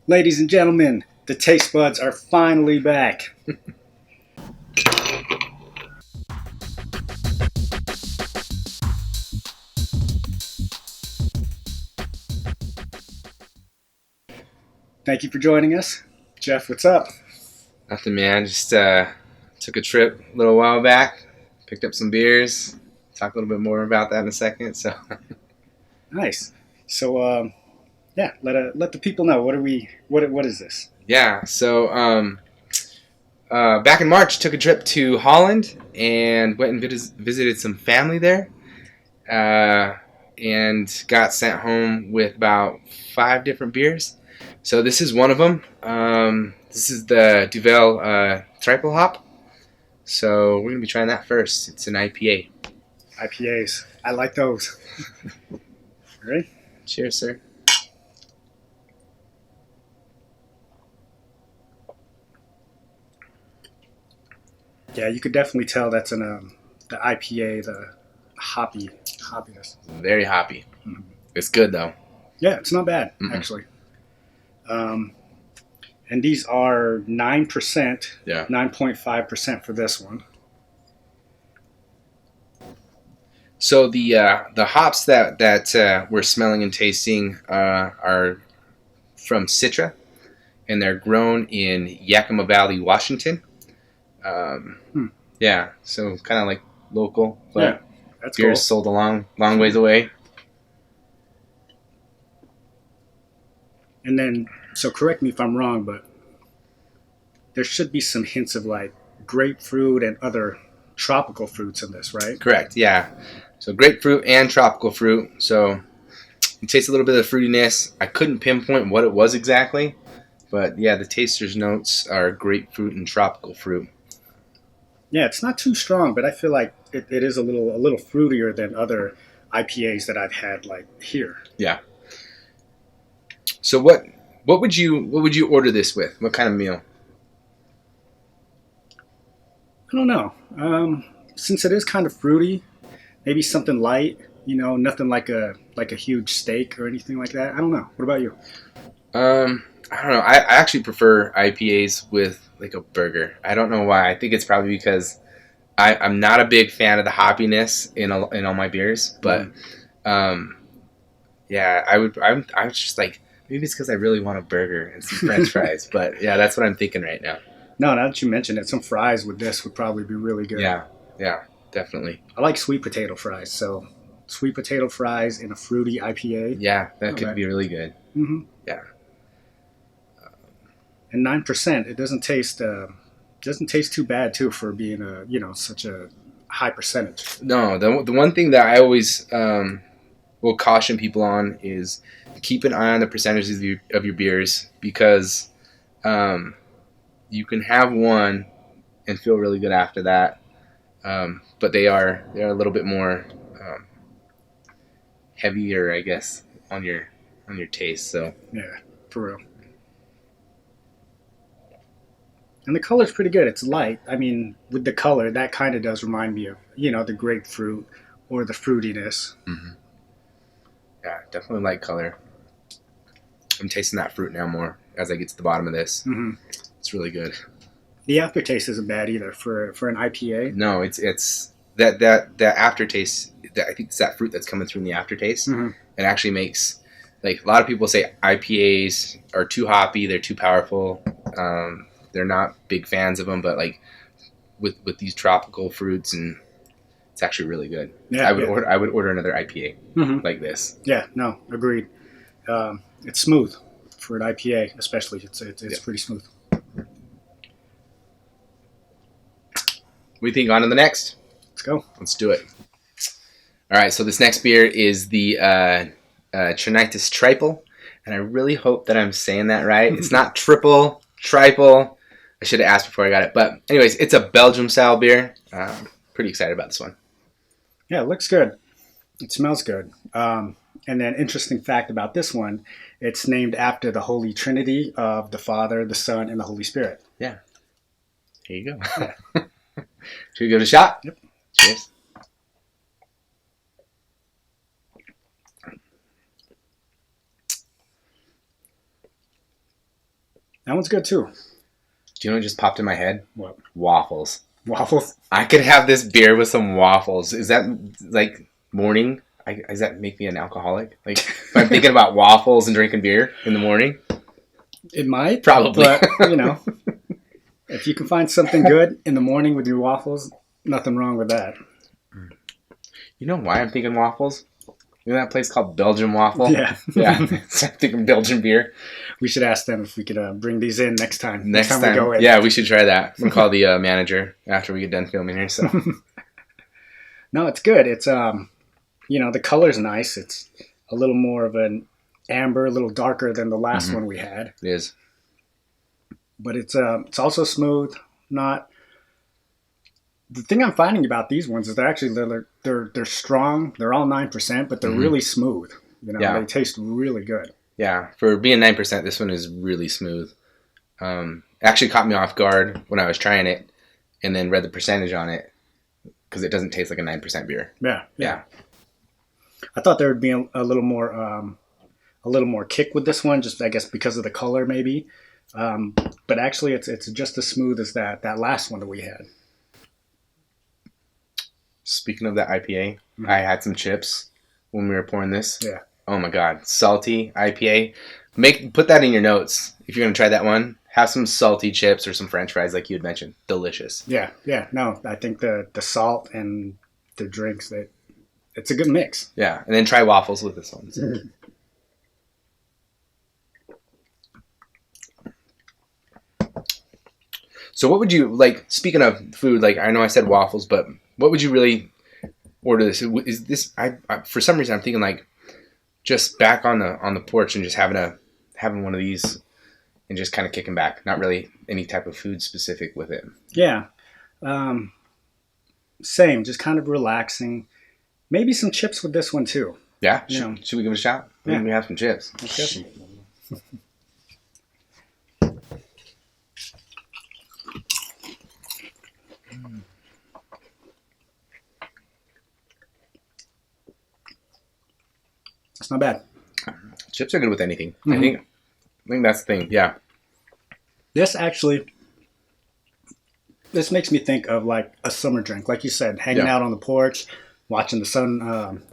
Ladies and gentlemen, the taste buds are finally back. Thank you for joining us. Jeff, what's up? Nothing, man. Just took a trip a little while back. Picked up some beers. Talk a little bit more about that in a second. So, Nice. So, let the people know. What is this? yeah. So, back in March, took a trip to Holland and went and visited some family there. And got sent home with about 5 different beers. So this is one of them. This is the Duvel Tripel hop. So we're going to be trying that first. It's an IPA. IPAs. I like those. Ready? Cheers, sir. Yeah, you could definitely tell that's the IPA, the hoppiness. Very hoppy. Mhm. It's good, though. Yeah, it's not bad, Mm-mm. actually. And these are 9%, Yeah. 9.5% for this one. So the hops that we're smelling and tasting are from Citra, and they're grown in Yakima Valley, Washington. Yeah, so kind of like local, but Yeah, that's beer's cool. sold a long ways away. And then, so correct me if I'm wrong, but there should be some hints of like grapefruit and other tropical fruits in this, right? Correct, yeah. So grapefruit and tropical fruit. So you taste a little bit of the fruitiness. I couldn't pinpoint what it was exactly, but yeah, the taster's notes are grapefruit and tropical fruit. Yeah, it's not too strong, but I feel like it is a little fruitier than other IPAs that I've had like here. Yeah. So what would you order this with? What kind of meal? I don't know. Since it is kind of fruity, maybe something light. Nothing like a huge steak or anything like that. I don't know. What about you? I don't know. I actually prefer IPAs with like a burger. I don't know why. I think it's probably because I'm not a big fan of the hoppiness in all my beers. But yeah, I was just like, maybe it's because I really want a burger and some French fries. But yeah, that's what I'm thinking right now. No, now that you mention it, some fries with this would probably be really good. Yeah, definitely. I like sweet potato fries, so sweet potato fries in a fruity IPA. Yeah, that could be really good. Mm-hmm. Yeah. And 9%, it doesn't taste too bad too for being such a high percentage. No, the one thing that I always will caution people on is keep an eye on the percentages of your beers, because you can have one and feel really good after that, but they're a little bit more heavier, I guess, on your taste. So Yeah, for real. And the color's pretty good. It's light. I mean, with the color, that kind of does remind me of the grapefruit or the fruitiness. mm-hmm. Yeah, definitely light color. I'm tasting that fruit now more as I get to the bottom of this. Mm-hmm. It's really good. The aftertaste isn't bad either for an IPA. No, it's that aftertaste. I think it's that fruit that's coming through in the aftertaste. Mm-hmm. It actually makes, like, a lot of people say IPAs are too hoppy, they're too powerful. They're not big fans of them, but like with these tropical fruits, and it's actually really good. Yeah, I would order another IPA like this. Yeah, no, agreed. It's smooth for an IPA, especially. It's pretty smooth. What do you think? On to the next. Let's go. Let's do it. All right, so this next beer is the Trinitas Tripel, and I really hope that I'm saying that right. It's not triple, triple. I should have asked before I got it. But anyways, it's a Belgium-style beer. Pretty excited about this one. Yeah, it looks good. It smells good. And then interesting fact about this one, it's named after the Holy Trinity of the Father, the Son, and the Holy Spirit. Yeah. Here you go. Should we give it a shot? Yep. Cheers. That one's good too. Do you know what just popped in my head? What? Waffles. Waffles? I could have this beer with some waffles. Is that like morning? Does that make me an alcoholic? Like, if I'm thinking about waffles and drinking beer in the morning? It might. Probably. But, if you can find something good in the morning with your waffles, nothing wrong with that. You know why I'm thinking waffles? You know that place called Belgian Waffle? Yeah. Yeah. So I'm thinking Belgian beer. We should ask them if we could bring these in next time. Next time we go in. Yeah, we should try that. I'm going to call the manager after we get done filming here. So. No, it's good. It's, the color's nice. It's a little more of an amber, a little darker than the last one we had. It is. But it's also smooth. Not... The thing I'm finding about these ones is they're strong. They're all 9%, but they're really smooth. They taste really good. Yeah, for being 9%, this one is really smooth. Actually caught me off guard when I was trying it, and then read the percentage on it because it doesn't taste like a 9% beer. Yeah. I thought there would be a little more kick with this one, just I guess because of the color maybe. But actually, it's just as smooth as that last one that we had. Speaking of that IPA, I had some chips when we were pouring this. Yeah. Oh my God, salty IPA. Put that in your notes if you're gonna try that one. Have some salty chips or some French fries, like you had mentioned. Delicious. Yeah. No, I think the salt and the drinks it's a good mix. Yeah, and then try waffles with this one. So. So what would you like? Speaking of food, like I know I said waffles, but what would you really order this? Is this? I for some reason I'm thinking like just back on the porch and just having one of these and just kind of kicking back. Not really any type of food specific with it. Yeah, same. Just kind of relaxing. Maybe some chips with this one too. Yeah, should we give it a shot? Yeah. Maybe we have some chips. Let's get some. It's not bad. Chips are good with anything. I think that's the thing. Yeah. This makes me think of like a summer drink, like you said, hanging out on the porch, watching the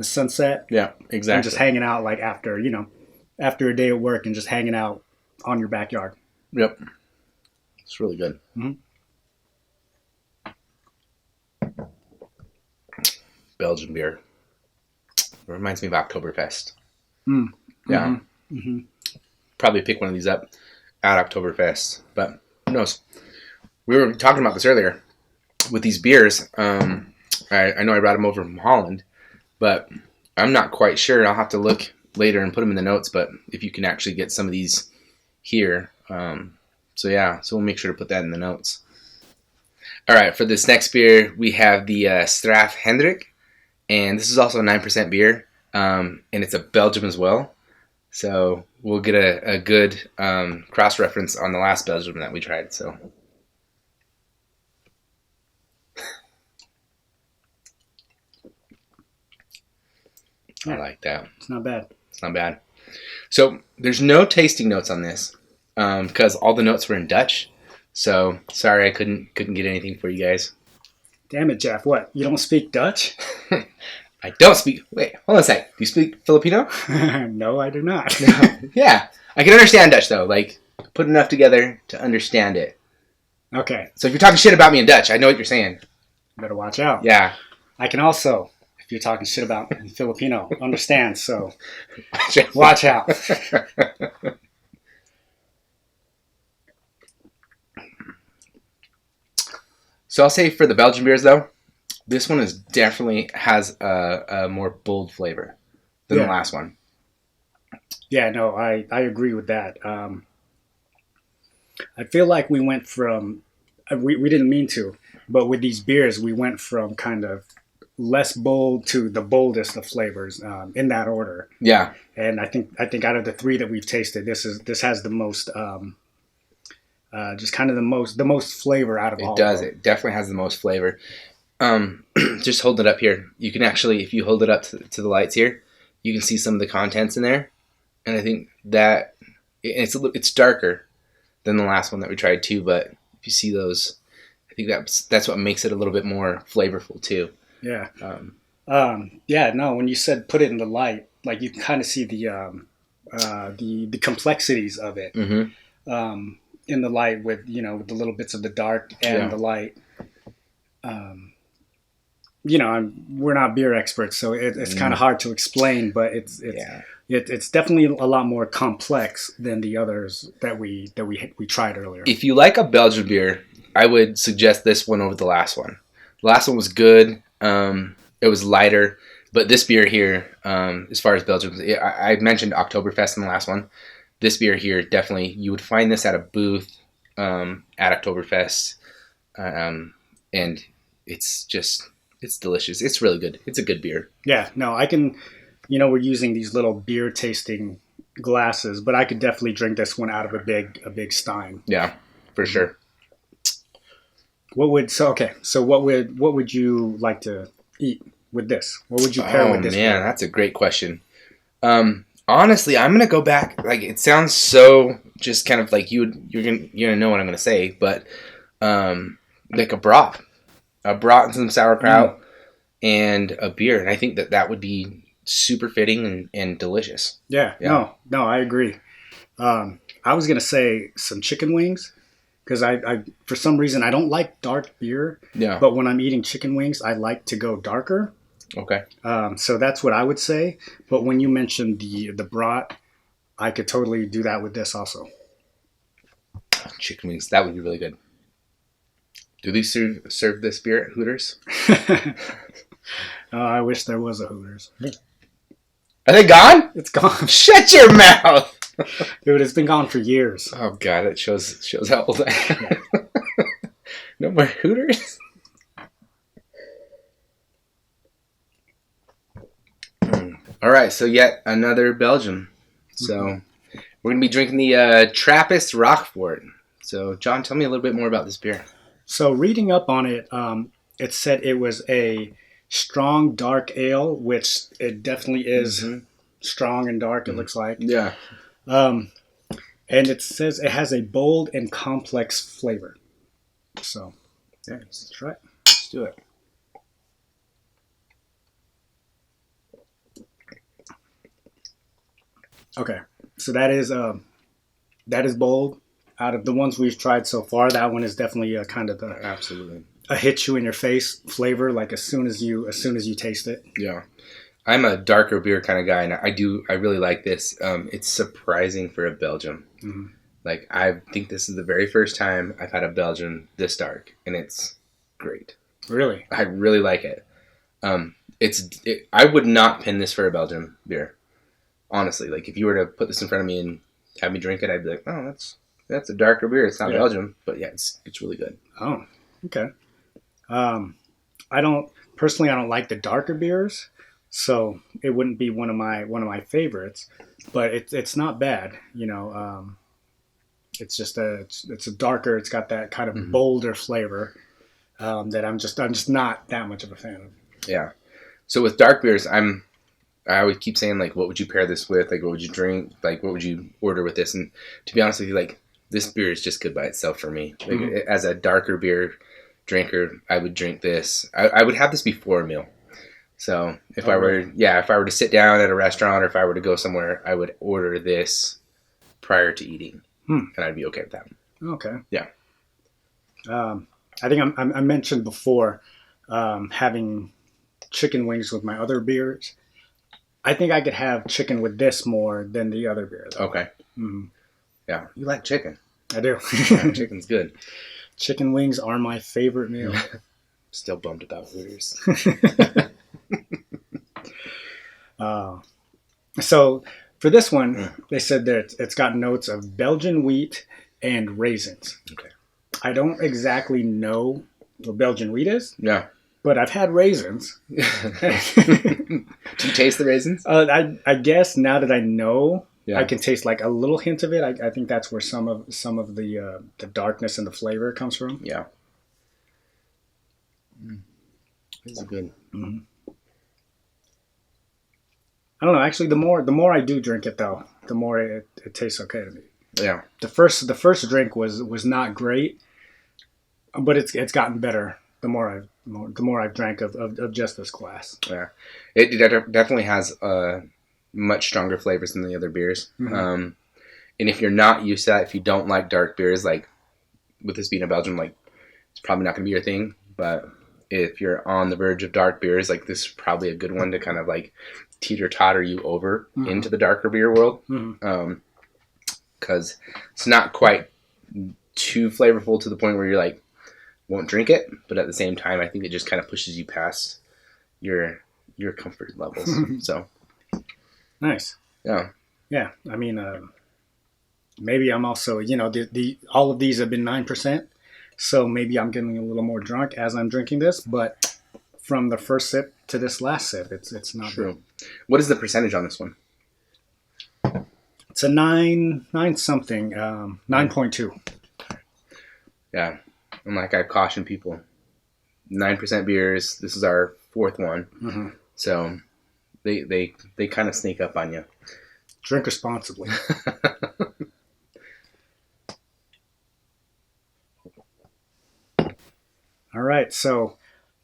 sunset. Yeah, exactly. And just hanging out like after a day of work and just hanging out on your backyard. Yep. It's really good. Belgian beer. It reminds me of Oktoberfest. Yeah. Probably pick one of these up at Oktoberfest, but who knows? We were talking about this earlier with these beers. I know I brought them over from Holland, but I'm not quite sure. I'll have to look later and put them in the notes, but if you can actually get some of these here. So we'll make sure to put that in the notes. All right, for this next beer, we have the Straffe Hendrik, and this is also a 9% beer, and it's a Belgium as well. So we'll get a good cross-reference on the last Belgium that we tried. So. I like that. It's not bad. It's not bad. So there's no tasting notes on this because all the notes were in Dutch. So sorry I couldn't get anything for you guys. Damn it, Jeff. What? You don't speak Dutch? I don't speak... Wait, hold on a sec. Do you speak Filipino? No, I do not. Yeah. I can understand Dutch, though. Like, put enough together to understand it. Okay. So if you're talking shit about me in Dutch, I know what you're saying. Better watch out. Yeah. I can also, if you're talking shit about me in Filipino, understand. So watch out. So I'll say for the Belgian beers, though, this one definitely has a more bold flavor than the last one. Yeah, no, I agree with that. I feel like we went from, we didn't mean to, but with these beers, we went from kind of less bold to the boldest of flavors in that order. Yeah. And I think out of the three that we've tasted, this has the most, just kind of the most flavor out of all. It does. Of them. It definitely has the most flavor. Just hold it up here. You can actually, if you hold it up to the lights here, you can see some of the contents in there. And I think that it's darker than the last one that we tried too. But if you see those, I think that's what makes it a little bit more flavorful too. Yeah. Yeah. No, when you said put it in the light, like you can kind of see the complexities of it in the light with with the little bits of the dark and the light. We're not beer experts, so it's kind of hard to explain, but it's definitely a lot more complex than the others that we tried earlier. If you like a Belgian beer, I would suggest this one over the last one. The last one was good. It was lighter, but this beer here, as far as Belgium, I mentioned Oktoberfest in the last one. This beer here, definitely, you would find this at a booth at Oktoberfest, and it's delicious. It's really good. It's a good beer. Yeah, no, I can, we're using these little beer tasting glasses, but I could definitely drink this one out of a big stein. Yeah, for sure. What would you like to eat with this? What would you pair with this? Oh man, that's a great question. Honestly, I'm gonna go back. Like, it sounds so just kind of like you're gonna know what I'm gonna say, but like a brat and some sauerkraut and a beer, and I think that would be super fitting and delicious. Yeah. No, I agree. I was gonna say some chicken wings. Because I for some reason, I don't like dark beer. Yeah. But when I'm eating chicken wings, I like to go darker. Okay. So that's what I would say. But when you mentioned the brat, I could totally do that with this also. Chicken wings, that would be really good. Do they serve this beer at Hooters? I wish there was a Hooters. Are they gone? It's gone. Shut your mouth. Dude, it's been gone for years. Oh God, it shows how old I am. No more Hooters. All right, so yet another Belgian. So we're gonna be drinking the Trappist Rochefort. So John, tell me a little bit more about this beer. So reading up on it, it said it was a strong dark ale, which it definitely is strong and dark. It looks like. Yeah. And it says it has a bold and complex flavor. So, yeah, let's try it. Let's do it. Okay, so that is bold. Out of the ones we've tried so far, that one is definitely a kind of absolutely a hit you in your face flavor. Like as soon as you taste it. Yeah. I'm a darker beer kind of guy, and I really like this. It's surprising for a Belgian. Mm-hmm. Like, I think this is the very first time I've had a Belgian this dark, and it's great. Really? I really like it. I would not pin this for a Belgian beer. Honestly, like, if you were to put this in front of me and have me drink it, I'd be like, oh, that's a darker beer. It's not Belgian, but yeah, it's really good. Oh, okay. I don't like the darker beers. So it wouldn't be one of my favorites, but it's not bad. It's just it's a darker. It's got that kind of bolder flavor that I'm just not that much of a fan of. Yeah. So with dark beers, I always keep saying, like, what would you pair this with? Like, what would you drink? Like, what would you order with this? And to be honest with you, like, this beer is just good by itself for me. Like, as a darker beer drinker, I would drink this. I would have this before a meal. So if I were to sit down at a restaurant or if I were to go somewhere, I would order this prior to eating, and I'd be okay with that. Okay. Yeah. I think I mentioned before having chicken wings with my other beers. I think I could have chicken with this more than the other beer, though. Okay. Mm-hmm. Yeah, you like chicken. I do. Yeah, chicken's good. Chicken wings are my favorite meal. Still bummed about Hooters. So for this one, they said that it's got notes of Belgian wheat and raisins. Okay. I don't exactly know what Belgian wheat is. Yeah. But I've had raisins. Do you taste the raisins? I guess now that I know, I can taste like a little hint of it. I think that's where some of the darkness and the flavor comes from. Yeah. This is good. Mm-hmm. I don't know. Actually, the more I do drink it, though, the more it tastes okay to me. Yeah. The first drink was not great, but it's gotten better the more I've drank of just this class. Yeah. It definitely has much stronger flavors than the other beers. Mm-hmm. And if you're not used to that, if you don't like dark beers, like with this being a Belgian, like it's probably not going to be your thing. But if you're on the verge of dark beers, like this is probably a good one to kind of like teeter-totter you over Mm-hmm. into the darker beer world. Mm-hmm. Because it's not quite too flavorful to the point where you're like, won't drink it. But at the same time, I think it just kind of pushes you past your comfort levels. So Nice. yeah. Yeah. I mean, maybe I'm also, the all of these have been 9%. So maybe I'm getting a little more drunk as I'm drinking this, but from the first sip to this last sip, it's not True. good. What is the percentage on this one? It's a 9 something, 9.2. Yeah. And like I caution people, 9% beers. This is our fourth one. Mm-hmm. So they kind of sneak up on you. Drink responsibly. All right, so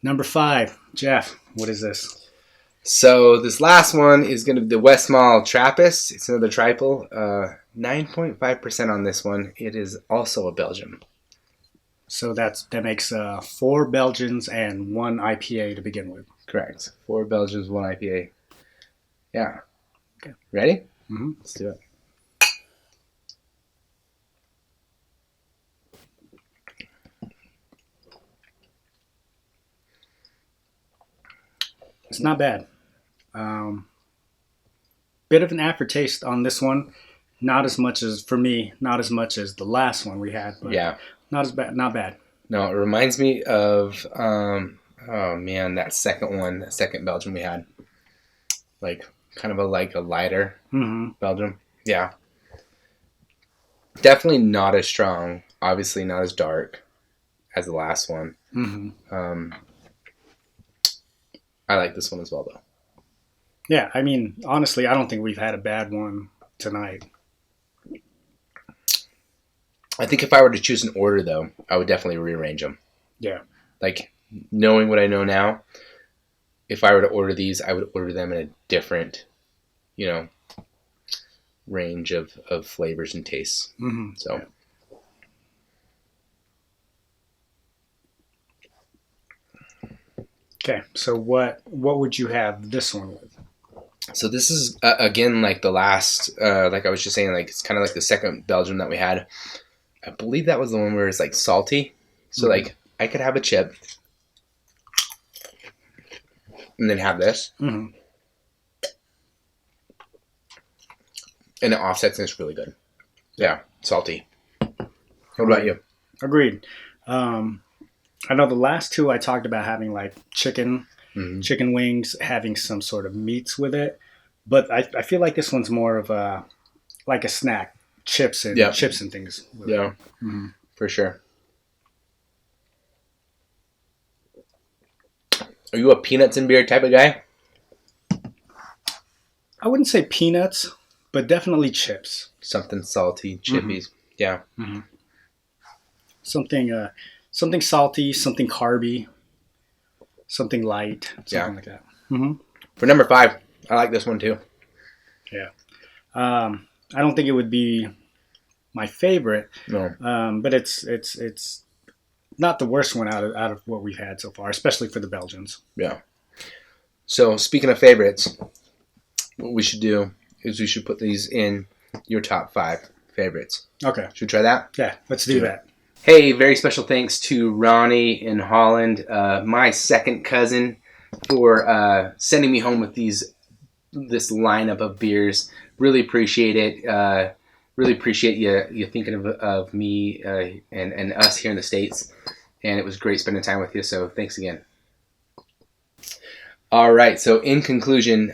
number 5, Jeff, what is this? So this last one is going to be the Westmalle Trappist. It's another Tripel. 9.5% on this one. It is also a Belgian. So that makes 4 Belgians and 1 IPA to begin with. Correct. 4 Belgians, 1 IPA. Yeah. Okay. Ready? Mm-hmm. Let's do it. It's not bad. Bit of an aftertaste on this one. Not as much as, for me, not as much as the last one we had. But Yeah. Not as bad. Not bad. No, it reminds me of, oh man, that second Belgian we had. Like, kind of a lighter Mm-hmm. Belgian. Yeah. Definitely not as strong. Obviously not as dark as the last one. Mm-hmm. I like this one as well, though. Yeah, I mean, honestly, I don't think we've had a bad one tonight. I think if I were to choose an order, though, I would definitely rearrange them. Yeah. Like, knowing what I know now, if I were to order these, I would order them in a different, range of flavors and tastes. Mm-hmm. So, yeah. Okay, so what would you have this one with? So this is again like the last, like I was just saying, like it's kind of like the second Belgian that we had. I believe that was the one where it's like salty. So like I could have a chip and then have this, Mm-hmm. and it offsets and it's really good. Yeah, salty. What about you? Agreed. I know the last two I talked about having like chicken wings, having some sort of meats with it, but I feel like this one's more of a snack, chips and things. With Yeah, it. Mm-hmm. for sure. Are you a peanuts and beer type of guy? I wouldn't say peanuts, but definitely chips. Something salty, chippies. Mm-hmm. Yeah. Mm-hmm. Something salty, something carby, something light, something like that. Mm-hmm. For number 5, I like this one too. Yeah. I don't think it would be my favorite. No. But it's not the worst one out of what we've had so far, especially for the Belgians. Yeah. So speaking of favorites, what we should do is we should put these in your top 5 favorites. Okay. Should we try that? Yeah, let's do that. Hey, very special thanks to Ronnie in Holland, my second cousin, for sending me home with this lineup of beers. Really appreciate it. Really appreciate you thinking of me and us here in the States. And it was great spending time with you, so thanks again. All right, so in conclusion,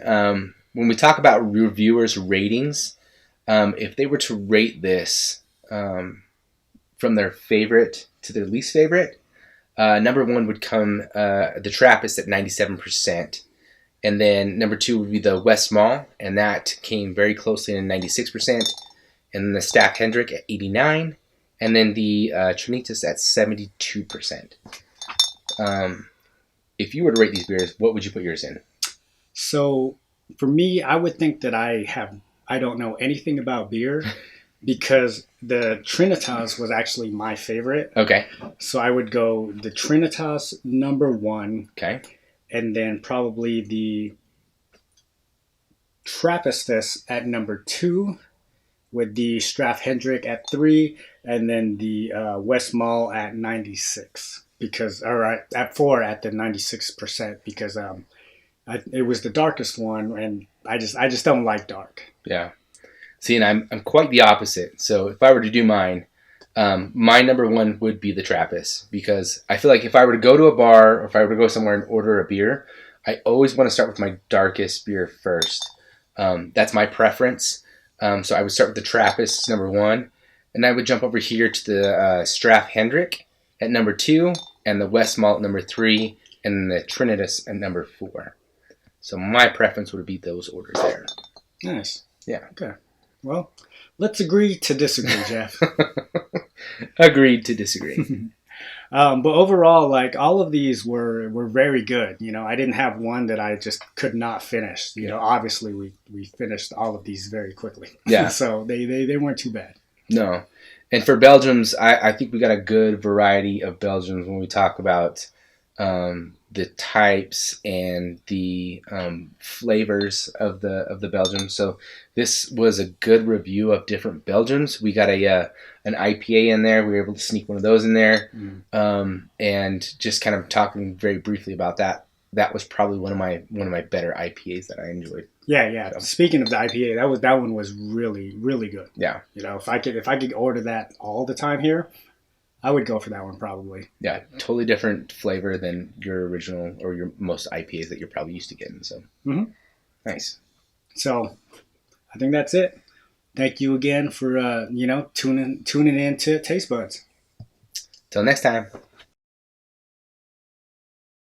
when we talk about reviewers' ratings, if they were to rate this from their favorite to their least favorite, number 1 would come the Trappist at 97%. And then number 2 would be the Westmalle, and that came very closely in 96%. and then the Straffe Hendrik at 89, and then the Trinitas at 72%. If you were to rate these beers, what would you put yours in? So for me, I would think that I don't know anything about beer because the Trinitas was actually my favorite. Okay. So I would go the Trinitas #1. Okay. And then probably the Trappistes at #2, with the Straffe Hendrik at 3, and then the Westmalle at 96 at 4 at the 96% because it was the darkest one, and I just don't like dark. Yeah. See, and I'm quite the opposite. So if I were to do mine, my #1 would be the Trappist, because I feel like if I were to go to a bar or if I were to go somewhere and order a beer, I always want to start with my darkest beer first. That's my preference. So I would start with the Trappist #1, and I would jump over here to the Straffe Hendrik at #2, and the Westmalle at #3, and the Trinitas at #4. So my preference would be those orders there. Nice. Yeah. Okay. Well, let's agree to disagree, Jeff. Agreed to disagree. But overall, like, all of these were very good. You know, I didn't have one that I just could not finish. You know, obviously we finished all of these very quickly. Yeah. So they weren't too bad. No. And for Belgiums, I think we got a good variety of Belgiums when we talk about the types and the flavors of the Belgium. So this was a good review of different Belgiums. We got an IPA in there. We were able to sneak one of those in there, and just kind of talking very briefly about that. That was probably one of my better IPAs that I enjoyed. Yeah. So. Speaking of the IPA, that one was really, really good. Yeah. You know, if I could order that all the time here, I would go for that one probably. Yeah, totally different flavor than your original or your most IPAs that you're probably used to getting. So, Nice. So, I think that's it. Thank you again for tuning in to TasteBuds. Till next time.